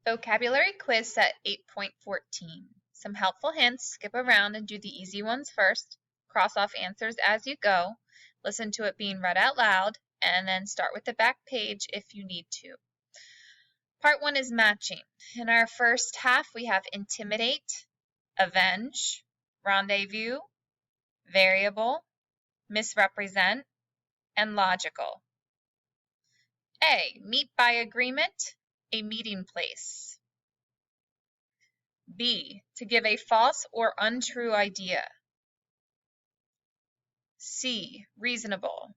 Vocabulary quiz set 8.14. Some helpful hints. Skip around and do the easy ones first. Cross off answers as you go. Listen to it being read out loud, and then start with the back page if you need to. Part 1 is matching. In our first half, we have intimidate, avenge, rendezvous, variable, misrepresent, and logical. A, meet by agreement, a meeting place. B, to give a false or untrue idea. C, reasonable.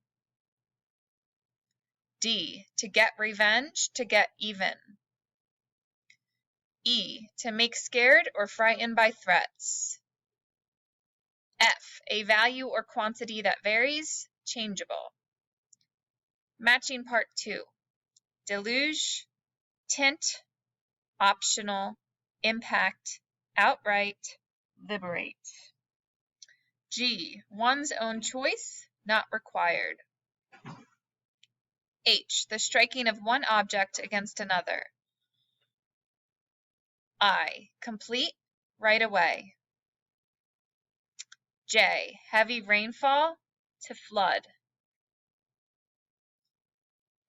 D, to get revenge, to get even. E, to make scared or frightened by threats. F, a value or quantity that varies, changeable. Matching part 2. Deluge, tint, optional, impact, outright, liberate. G, one's own choice, not required. H, the striking of one object against another. I, complete, right away. J, heavy rainfall, to flood.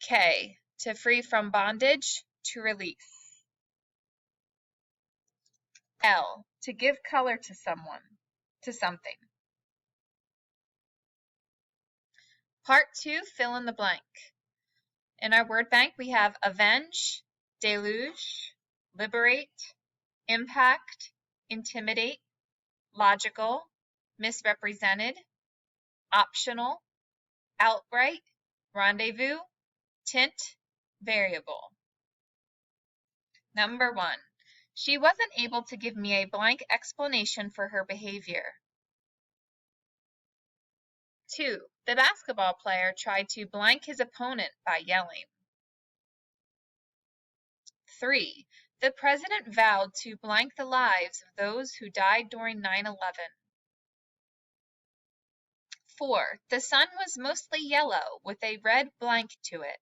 K, to free from bondage, to release. L, to give color to someone, to something. Part 2, fill in the blank. In our word bank, we have avenge, deluge, liberate, impact, intimidate, logical, misrepresented, optional, outright, rendezvous, tint, variable. Number 1. She wasn't able to give me a blank explanation for her behavior. 2. The basketball player tried to blank his opponent by yelling. 3. The president vowed to blank the lives of those who died during 9/11. 4. The sun was mostly yellow with a red blank to it.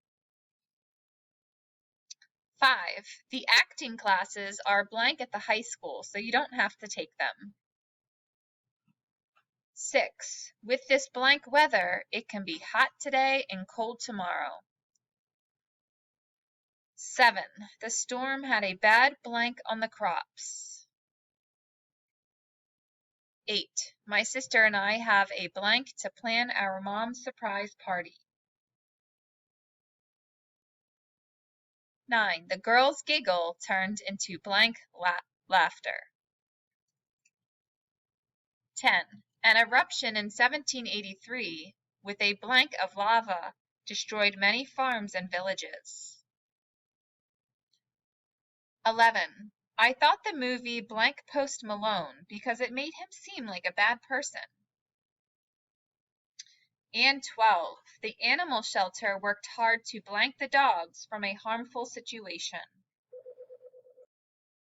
5. The acting classes are blank at the high school, so you don't have to take them. 6. With this blank weather, it can be hot today and cold tomorrow. 7. The storm had a bad blank on the crops. 8. My sister and I have a blank to plan our mom's surprise party. 9. The girl's giggle turned into blank laughter. 10. An eruption in 1783 with a blank of lava destroyed many farms and villages. 11. I thought the movie blank Post Malone because it made him seem like a bad person. And 12. The animal shelter worked hard to blank the dogs from a harmful situation.